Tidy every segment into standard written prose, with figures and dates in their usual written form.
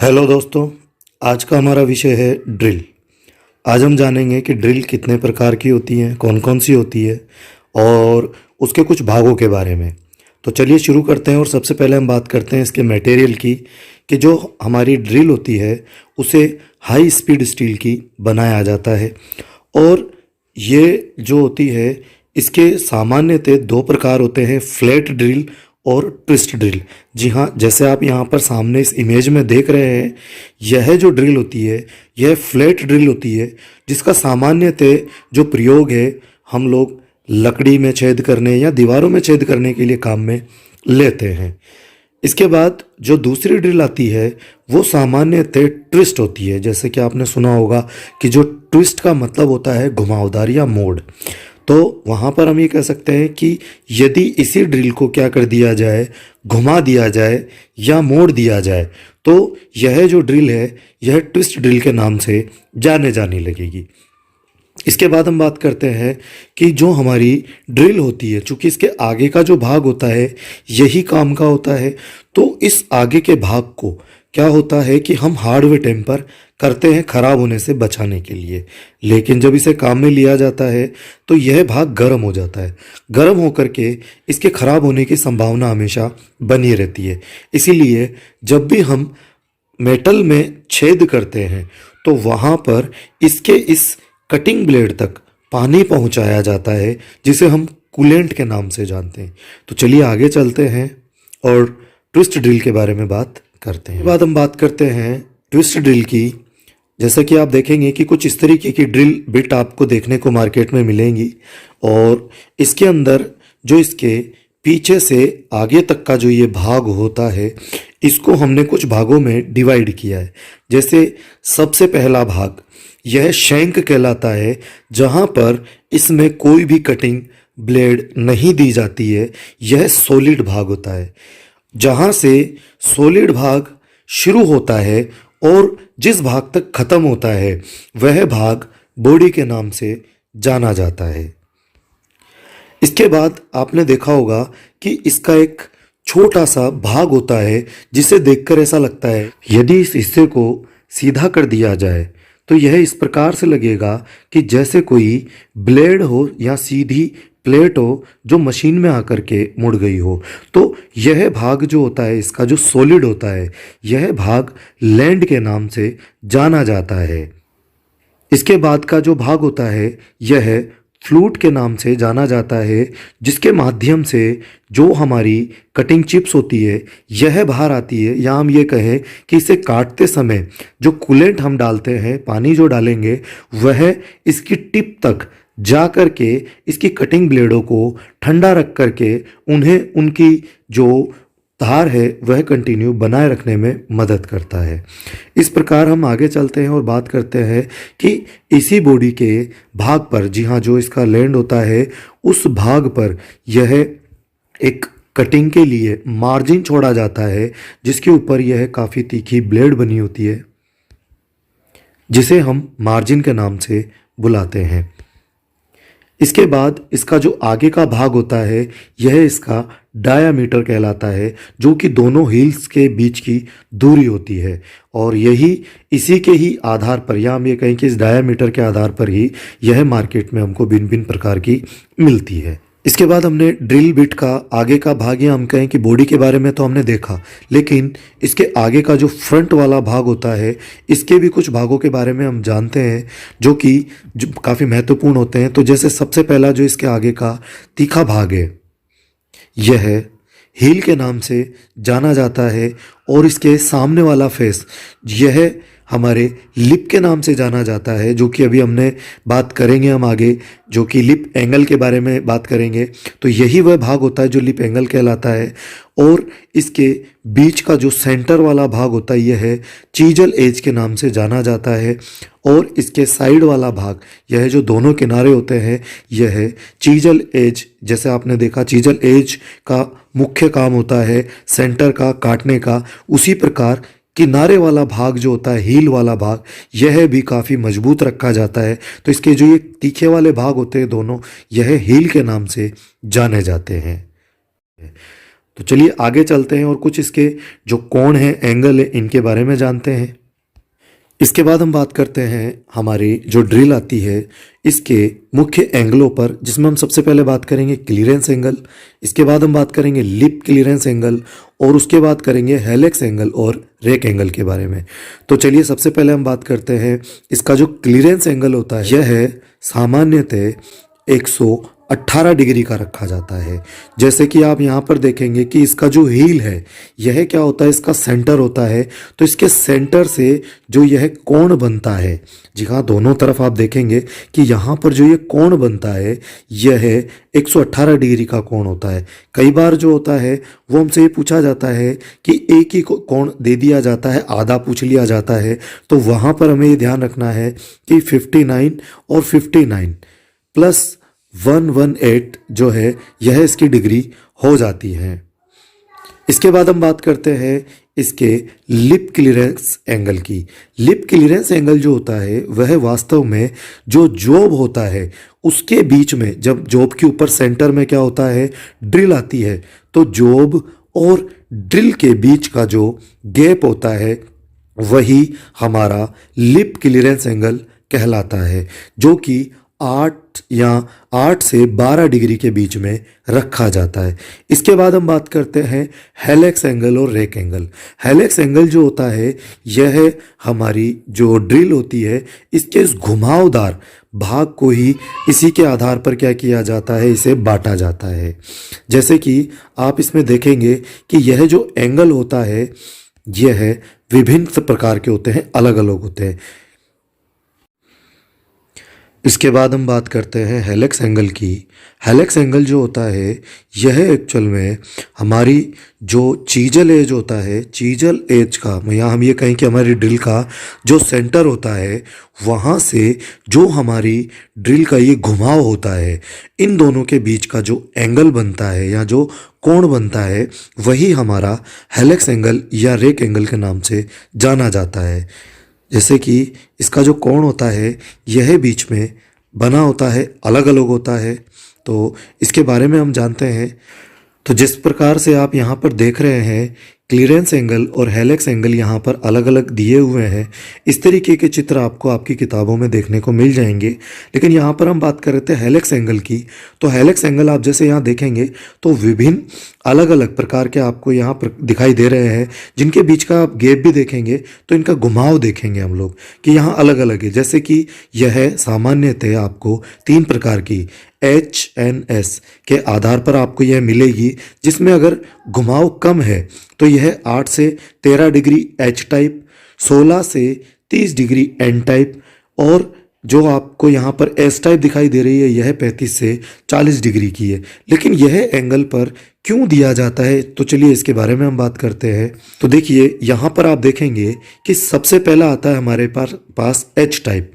Hello दोस्तों। आज का हमारा विषय है ड्रिल। आज हम जानेंगे कि ड्रिल कितने प्रकार की होती हैं, कौन कौन सी होती है और उसके कुछ भागों के बारे में। तो चलिए शुरू करते हैं। और सबसे पहले हम बात करते हैं इसके मटेरियल की, कि जो हमारी ड्रिल होती है उसे हाई स्पीड स्टील की बनाया जाता है। और ये जो होती है इसके सामान्यतः दो प्रकार होते हैं, फ्लैट ड्रिल और ट्विस्ट ड्रिल। जी हाँ, जैसे आप यहाँ पर सामने इस इमेज में देख रहे हैं, यह जो ड्रिल होती है यह फ्लैट ड्रिल होती है, जिसका सामान्यतः जो प्रयोग है हम लोग लकड़ी में छेद करने या दीवारों में छेद करने के लिए काम में लेते हैं। इसके बाद जो दूसरी ड्रिल आती है वो सामान्यतः ट्विस्ट होती है। जैसे कि आपने सुना होगा कि जो ट्विस्ट का मतलब होता है घुमावदार या मोड़। तो वहाँ पर हम ये कह सकते हैं कि यदि इसी ड्रिल को क्या कर दिया जाए, घुमा दिया जाए या मोड़ दिया जाए, तो यह जो ड्रिल है यह ट्विस्ट ड्रिल के नाम से जाने लगेगी। इसके बाद हम बात करते हैं कि जो हमारी ड्रिल होती है, चूँकि इसके आगे का जो भाग होता है यही काम का होता है, तो इस आगे के भाग को क्या होता है कि हम हार्डवेयर टेम्पर करते हैं ख़राब होने से बचाने के लिए। लेकिन जब इसे काम में लिया जाता है तो यह भाग गर्म हो जाता है। गर्म होकर के इसके ख़राब होने की संभावना हमेशा बनी रहती है। इसीलिए जब भी हम मेटल में छेद करते हैं तो वहाँ पर इसके इस कटिंग ब्लेड तक पानी पहुँचाया जाता है, जिसे हम कूलेंट के नाम से जानते हैं। तो चलिए आगे चलते हैं और ट्विस्ट ड्रिल के बारे में बात करते हैं। बाद हम बात करते हैं ट्विस्ट ड्रिल की। जैसा कि आप देखेंगे कि कुछ इस तरीके की ड्रिल बिट आपको देखने को मार्केट में मिलेंगी, और इसके अंदर जो इसके पीछे से आगे तक का जो ये भाग होता है इसको हमने कुछ भागों में डिवाइड किया है। जैसे सबसे पहला भाग यह शैंक कहलाता है, जहाँ पर इसमें कोई भी कटिंग ब्लेड नहीं दी जाती है। यह सॉलिड भाग होता है, जहाँ से सॉलिड भाग शुरू होता है और जिस भाग तक ख़त्म होता है वह भाग बॉडी के नाम से जाना जाता है। इसके बाद आपने देखा होगा कि इसका एक छोटा सा भाग होता है, जिसे देखकर ऐसा लगता है यदि इस हिस्से को सीधा कर दिया जाए तो यह इस प्रकार से लगेगा कि जैसे कोई ब्लेड हो या सीधी प्लेट हो जो मशीन में आकर के मुड़ गई हो। तो यह भाग जो होता है, इसका जो सॉलिड होता है, यह भाग लैंड के नाम से जाना जाता है। इसके बाद का जो भाग होता है यह फ्लूट के नाम से जाना जाता है, जिसके माध्यम से जो हमारी कटिंग चिप्स होती है यह बाहर आती है। या हम ये कहें कि इसे काटते समय जो कूलेंट हम डालते हैं, पानी जो डालेंगे, वह इसकी टिप तक जा कर के इसकी कटिंग ब्लेडों को ठंडा रख कर के उन्हें उनकी जो धार है वह कंटिन्यू बनाए रखने में मदद करता है। इस प्रकार हम आगे चलते हैं और बात करते हैं कि इसी बॉडी के भाग पर, जी हाँ, जो इसका लैंड होता है उस भाग पर यह एक कटिंग के लिए मार्जिन छोड़ा जाता है, जिसके ऊपर यह काफ़ी तीखी ब्लेड बनी होती है, जिसे हम मार्जिन के नाम से बुलाते हैं। इसके बाद इसका जो आगे का भाग होता है यह इसका डायामीटर कहलाता है, जो कि दोनों हील्स के बीच की दूरी होती है। और यही इसी के ही आधार पर, या हम ये कहें कि इस डायामीटर के आधार पर ही यह मार्केट में हमको भिन्न भिन्न प्रकार की मिलती है। इसके बाद हमने ड्रिल बिट का आगे का भाग, या हम कहें कि बॉडी के बारे में तो हमने देखा, लेकिन इसके आगे का जो फ्रंट वाला भाग होता है इसके भी कुछ भागों के बारे में हम जानते हैं, जो कि काफ़ी महत्वपूर्ण होते हैं। तो जैसे सबसे पहला जो इसके आगे का तीखा भाग है यह हील के नाम से जाना जाता है, और इसके सामने वाला फेस यह हमारे लिप के नाम से जाना जाता है, जो कि अभी हमने बात करेंगे हम आगे, जो कि लिप एंगल के बारे में बात करेंगे। तो यही वह भाग होता है जो लिप एंगल कहलाता है। और इसके बीच का जो सेंटर वाला भाग होता है यह चीजल एज के नाम से जाना जाता है। और इसके साइड वाला भाग, यह जो दोनों किनारे होते हैं, यह चीजल एज, जैसे आपने देखा चीजल एज का मुख्य काम होता है सेंटर का काटने का, उसी प्रकार किनारे वाला भाग जो होता है, हील वाला भाग, यह भी काफ़ी मजबूत रखा जाता है। तो इसके जो ये तीखे वाले भाग होते हैं दोनों, यह हील के नाम से जाने जाते हैं। तो चलिए आगे चलते हैं और कुछ इसके जो कोण हैं, एंगल है, इनके बारे में जानते हैं। इसके बाद हम बात करते हैं हमारी जो ड्रिल आती है इसके मुख्य एंगलों पर, जिसमें हम सबसे पहले बात करेंगे क्लीयरेंस एंगल, इसके बाद हम बात करेंगे लिप क्लीयरेंस एंगल, और उसके बाद करेंगे हेलिक्स एंगल और रेक एंगल के बारे में। तो चलिए सबसे पहले हम बात करते हैं इसका जो क्लीयरेंस एंगल होता है, यह है सामान्यतः 118 डिग्री का रखा जाता है। जैसे कि आप यहाँ पर देखेंगे कि इसका जो हील है यह क्या होता है, इसका सेंटर होता है। तो इसके सेंटर से जो यह कोण बनता है, जी हाँ, दोनों तरफ आप देखेंगे कि यहाँ पर जो ये कोण बनता है यह 118 डिग्री का कोण होता है। कई बार जो होता है वो हमसे ये पूछा जाता है कि एक ही कोण दे दिया जाता है, आधा पूछ लिया जाता है, तो वहाँ पर हमें ये ध्यान रखना है कि 59 और 59 प्लस 118 जो है यह इसकी डिग्री हो जाती है। इसके बाद हम बात करते हैं इसके लिप क्लीयरेंस एंगल की। लिप क्लीयरेंस एंगल जो होता है वह वास्तव में जो जॉब होता है उसके बीच में, जब जॉब के ऊपर सेंटर में क्या होता है, ड्रिल आती है, तो जॉब और ड्रिल के बीच का जो गैप होता है वही हमारा लिप क्लीयरेंस एंगल कहलाता है, जो कि 8 से 12 डिग्री के बीच में रखा जाता है। इसके बाद हम बात करते हैं हेलिक्स एंगल और रेक एंगल। हेलिक्स एंगल जो होता है यह हमारी जो ड्रिल होती है इसके इस घुमावदार भाग को ही इसी के आधार पर क्या किया जाता है, इसे बांटा जाता है। जैसे कि आप इसमें देखेंगे कि यह जो एंगल होता है यह विभिन्न प्रकार के होते हैं, अलग अलग होते हैं। इसके बाद हम बात करते हैं हेलिक्स एंगल की। हेलिक्स एंगल जो होता है यह एक्चुअल में हमारी जो चीजल एज होता है, चीजल एज का, या हम ये कहें कि हमारी ड्रिल का जो सेंटर होता है वहाँ से जो हमारी ड्रिल का ये घुमाव होता है, इन दोनों के बीच का जो एंगल बनता है या जो कोण बनता है वही हमारा हेलिक्स एंगल या रेक एंगल के नाम से जाना जाता है। जैसे कि इसका जो कोण होता है यह बीच में बना होता है, अलग अलग होता है, तो इसके बारे में हम जानते हैं। तो जिस प्रकार से आप यहाँ पर देख रहे हैं क्लीयरेंस एंगल और हेलिक्स एंगल यहाँ पर अलग अलग दिए हुए हैं, इस तरीके के चित्र आपको आपकी किताबों में देखने को मिल जाएंगे। लेकिन यहाँ पर हम बात कर रहे थे हेलिक्स एंगल की। तो हेलिक्स एंगल आप जैसे यहाँ देखेंगे तो विभिन्न अलग अलग प्रकार के आपको यहाँ पर दिखाई दे रहे हैं, जिनके बीच का आप गैप भी देखेंगे तो इनका घुमाव देखेंगे हम लोग कि यहाँ अलग अलग है। जैसे कि यह सामान्यतः आपको 3 प्रकार की HNS के आधार पर आपको यह मिलेगी, जिसमें अगर घुमाव कम है तो यह 8 से 13 डिग्री H टाइप, 16 से 30 डिग्री N टाइप, और जो आपको यहाँ पर S टाइप दिखाई दे रही है यह 35 से 40 डिग्री की है। लेकिन यह एंगल पर क्यों दिया जाता है, तो चलिए इसके बारे में हम बात करते हैं। तो देखिए यहाँ पर आप देखेंगे कि सबसे पहला आता है हमारे पास H टाइप,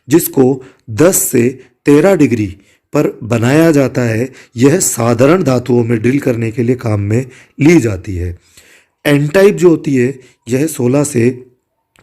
जिसको 10 से 13 डिग्री पर बनाया जाता है। यह साधारण धातुओं में ड्रिल करने के लिए काम में ली जाती है। एन टाइप जो होती है यह 16 से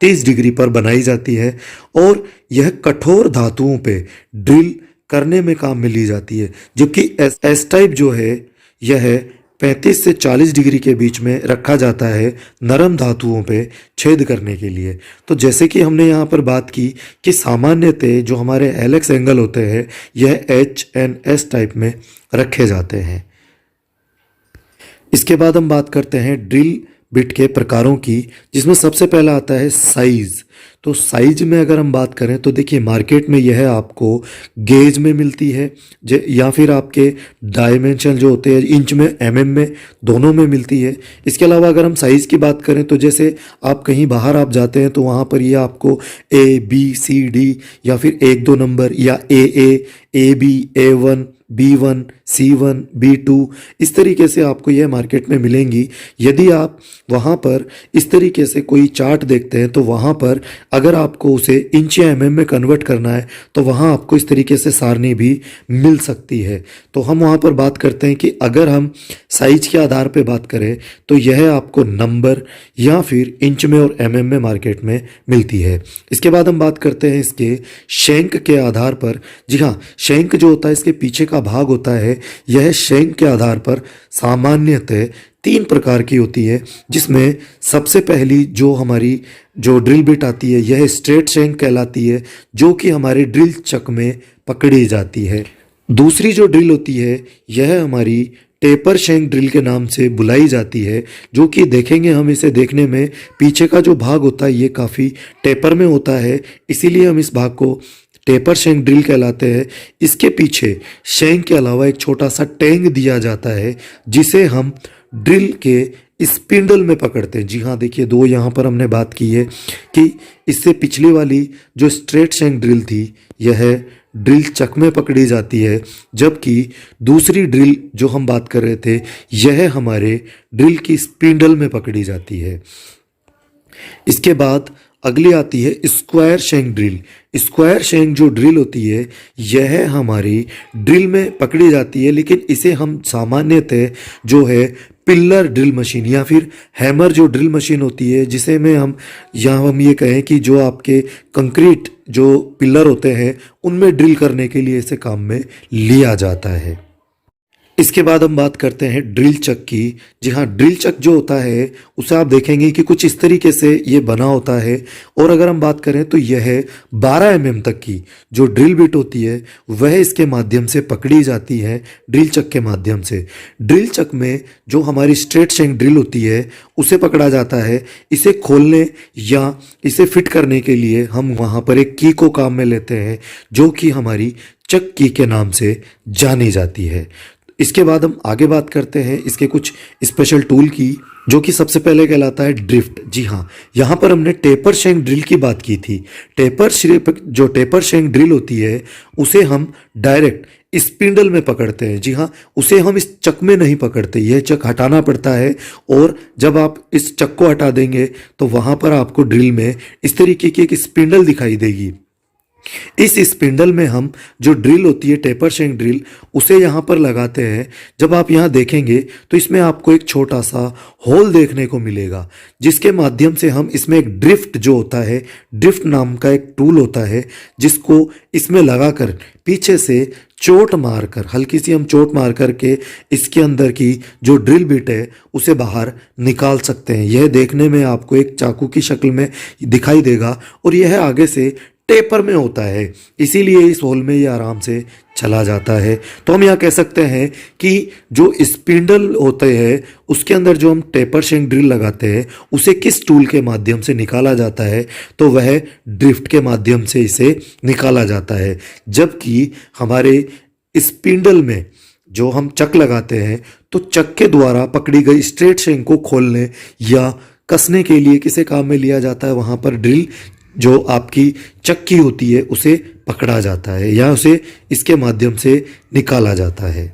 30 डिग्री पर बनाई जाती है और यह कठोर धातुओं पे ड्रिल करने में काम में ली जाती है। जबकि एस टाइप जो है यह 35 से 40 डिग्री के बीच में रखा जाता है नरम धातुओं पे छेद करने के लिए। तो जैसे कि हमने यहाँ पर बात की कि सामान्यतः जो हमारे हेलिक्स एंगल होते हैं यह HNS टाइप में रखे जाते हैं। इसके बाद हम बात करते हैं ड्रिल बिट के प्रकारों की, जिसमें सबसे पहला आता है साइज़। तो साइज में अगर हम बात करें तो देखिए मार्केट में यह आपको गेज में मिलती है या फिर आपके डायमेंशन जो होते हैं इंच में, mm में, दोनों में मिलती है। इसके अलावा अगर हम साइज़ की बात करें तो जैसे आप कहीं बाहर आप जाते हैं तो वहाँ पर ये आपको ABCD या फिर 1-2 नंबर या AA, AB, A1, B1, C1, B2 इस तरीके से आपको यह मार्केट में मिलेंगी। यदि आप वहाँ पर इस तरीके से कोई चार्ट देखते हैं तो वहाँ पर अगर आपको उसे इंच या mm में कन्वर्ट करना है तो वहाँ आपको इस तरीके से सारणी भी मिल सकती है। तो हम वहाँ पर बात करते हैं कि अगर हम साइज के आधार पर बात करें तो यह आपको नंबर या फिर इंच में और mm में मार्केट में मिलती है। इसके बाद हम बात करते हैं इसके शैंक के आधार पर। जी हाँ, शैंक जो होता है इसके पीछे का भाग होता है, यह शैंक के आधार पर सामान्यतः तीन प्रकार की होती है, जिसमें सबसे पहली जो हमारी जो ड्रिल बिट आती है यह स्ट्रेट शैंक कहलाती है, जो कि हमारे ड्रिल चक में पकड़ी जाती है। दूसरी जो ड्रिल होती है यह हमारी टेपर शैंक ड्रिल के नाम से बुलाई जाती है, जो कि देखेंगे हम इसे देखने में पीछे का जो भाग होता है ये काफ़ी टेपर में होता है, इसीलिए हम इस भाग को टेपर शैंक ड्रिल कहलाते हैं। इसके पीछे शैंक के अलावा एक छोटा सा टैंक दिया जाता है, जिसे हम ड्रिल के स्पिंडल में पकड़ते हैं। जी हाँ, देखिए दो यहाँ पर हमने बात की है कि इससे पिछली वाली जो स्ट्रेट शैंक ड्रिल थी यह ड्रिल चक में पकड़ी जाती है, जबकि दूसरी ड्रिल जो हम बात कर रहे थे यह हमारे ड्रिल की स्पिंडल में पकड़ी जाती है। इसके बाद अगली आती है square shank drill. Square shank जो ड्रिल होती है यह हमारी ड्रिल में पकड़ी जाती है, लेकिन इसे हम सामान्यतः जो है पिल्लर ड्रिल मशीन या फिर हैमर जो ड्रिल मशीन होती है, जिसे में हम ये कहें कि जो आपके कंक्रीट जो पिल्लर होते हैं उनमें ड्रिल करने के लिए इसे काम में लिया जाता है। इसके बाद हम बात करते हैं ड्रिल चक की। जी हाँ, ड्रिल चक जो होता है उसे आप देखेंगे कि कुछ इस तरीके से ये बना होता है, और अगर हम बात करें तो यह 12 mm तक की जो ड्रिल बिट होती है वह इसके माध्यम से पकड़ी जाती है, ड्रिल चक के माध्यम से। ड्रिल चक में जो हमारी स्ट्रेट शैंक ड्रिल होती है उसे पकड़ा जाता है। इसे खोलने या इसे फिट करने के लिए हम वहाँ पर एक की को काम में लेते हैं, जो कि हमारी चक की के नाम से जानी जाती है। इसके बाद हम आगे बात करते हैं इसके कुछ स्पेशल टूल की, जो कि सबसे पहले कहलाता है ड्रिफ्ट। जी हाँ, यहाँ पर हमने टेपर शैंक ड्रिल की बात की थी। जो टेपर शैंक ड्रिल होती है उसे हम डायरेक्ट स्पिंडल में पकड़ते हैं। जी हाँ, उसे हम इस चक में नहीं पकड़ते, यह चक हटाना पड़ता है, और जब आप इस चक को हटा देंगे तो वहाँ पर आपको ड्रिल में इस तरीके की एक स्पिंडल दिखाई देगी। इस स्पिंडल में हम जो ड्रिल होती है टेपर शैंक ड्रिल उसे यहाँ पर लगाते हैं। जब आप यहाँ देखेंगे तो इसमें आपको एक छोटा सा होल देखने को मिलेगा, जिसके माध्यम से हम इसमें एक ड्रिफ्ट जो होता है, ड्रिफ्ट नाम का एक टूल होता है, जिसको इसमें लगाकर पीछे से चोट मारकर, हल्की सी हम चोट मार करके इसके अंदर की जो ड्रिल बिट है उसे बाहर निकाल सकते हैं। यह देखने में आपको एक चाकू की शक्ल में दिखाई देगा, और यह आगे से टेपर में होता है, इसीलिए इस होल में ये आराम से चला जाता है। तो हम यहाँ कह सकते हैं कि जो स्पिंडल होते हैं उसके अंदर जो हम टेपर शैंक ड्रिल लगाते हैं उसे किस टूल के माध्यम से निकाला जाता है, तो वह ड्रिफ्ट के माध्यम से इसे निकाला जाता है। जबकि हमारे स्पिंडल में जो हम चक लगाते हैं तो चक के द्वारा पकड़ी गई स्ट्रेट शैंक को खोलने या कसने के लिए किसे काम में लिया जाता है, वहाँ पर ड्रिल जो आपकी चक्की होती है उसे पकड़ा जाता है या उसे इसके माध्यम से निकाला जाता है।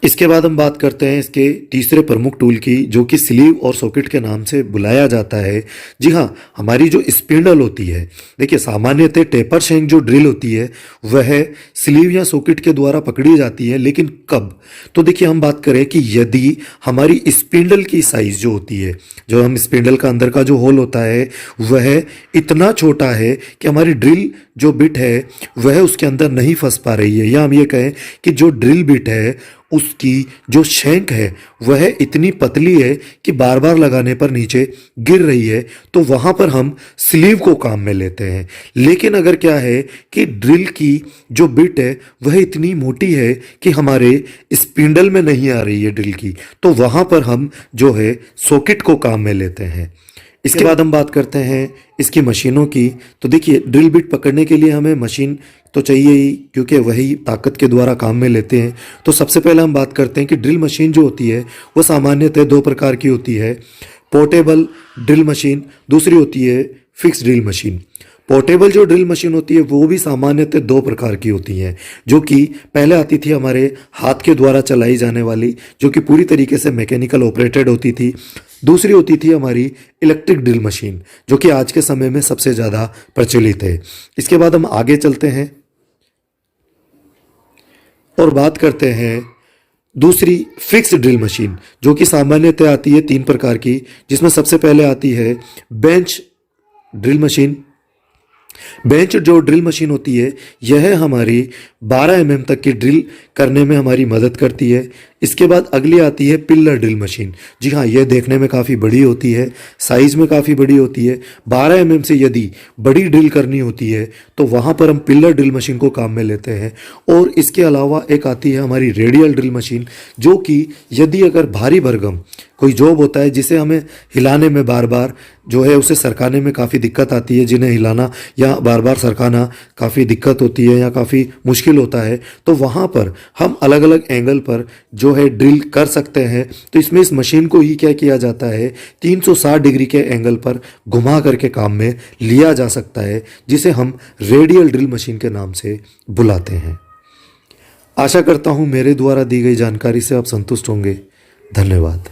इसके बाद हम बात करते हैं इसके तीसरे प्रमुख टूल की, जो कि स्लीव और सॉकेट के नाम से बुलाया जाता है। जी हाँ, हमारी जो स्पिंडल होती है, देखिए सामान्यतः टेपर शैंक जो ड्रिल होती है वह स्लीव या सॉकेट के द्वारा पकड़ी जाती है, लेकिन कब? तो देखिए हम बात करें कि यदि हमारी स्पिंडल की साइज जो होती है, जो हम स्पिंडल का अंदर का जो होल होता है वह इतना छोटा है कि हमारी ड्रिल जो बिट है वह उसके अंदर नहीं फंस पा रही है, या हम ये कहें कि जो ड्रिल बिट है उसकी जो शैंक है वह इतनी पतली है कि बार बार लगाने पर नीचे गिर रही है, तो वहाँ पर हम स्लीव को काम में लेते हैं। लेकिन अगर क्या है कि ड्रिल की जो बिट है वह इतनी मोटी है कि हमारे स्पिंडल में नहीं आ रही है ड्रिल की, तो वहाँ पर हम जो है सॉकेट को काम में लेते हैं। इसके बाद हम बात करते हैं इसकी मशीनों की। तो देखिए ड्रिल बिट पकड़ने के लिए हमें मशीन तो चाहिए ही, क्योंकि वही ताकत के द्वारा काम में लेते हैं। तो सबसे पहले हम बात करते हैं कि ड्रिल मशीन जो होती है वो सामान्यतः दो प्रकार की होती है, पोर्टेबल ड्रिल मशीन, दूसरी होती है फिक्स ड्रिल मशीन। पोर्टेबल जो ड्रिल मशीन होती है वो भी सामान्यतः दो प्रकार की होती हैं, जो कि पहले आती थी हमारे हाथ के द्वारा चलाई जाने वाली, जो कि पूरी तरीके से मैकेनिकल ऑपरेटेड होती थी। दूसरी होती थी हमारी इलेक्ट्रिक ड्रिल मशीन, जो कि आज के समय में सबसे ज़्यादा प्रचलित है। इसके बाद हम आगे चलते हैं और बात करते हैं दूसरी फिक्स ड्रिल मशीन, जो कि सामान्यतः आती है तीन प्रकार की, जिसमें सबसे पहले आती है बेंच ड्रिल मशीन। बेंच जो ड्रिल मशीन होती है यह हमारी 12 mm तक की ड्रिल करने में हमारी मदद करती है। इसके बाद अगली आती है पिल्लर ड्रिल मशीन। जी हाँ, यह देखने में काफ़ी बड़ी होती है, साइज़ में काफ़ी बड़ी होती है। 12 mm से यदि बड़ी ड्रिल करनी होती है तो वहाँ पर हम पिल्लर ड्रिल मशीन को काम में लेते हैं। और इसके अलावा एक आती है हमारी रेडियल ड्रिल मशीन, जो कि यदि अगर भारी भरकम कोई जॉब होता है जिसे हमें हिलाने में बार बार जो है उसे सरकाने में काफ़ी दिक्कत आती है, जिन्हें हिलाना या बार बार सरकाना काफ़ी दिक्कत होती है या काफ़ी मुश्किल होता है, तो वहाँ पर हम अलग अलग एंगल पर जो है ड्रिल कर सकते हैं। तो इसमें इस मशीन को ही क्या किया जाता है, 360 डिग्री के एंगल पर घुमा करके काम में लिया जा सकता है, जिसे हम रेडियल ड्रिल मशीन के नाम से बुलाते हैं। आशा करता हूँ मेरे द्वारा दी गई जानकारी से आप संतुष्ट होंगे। धन्यवाद।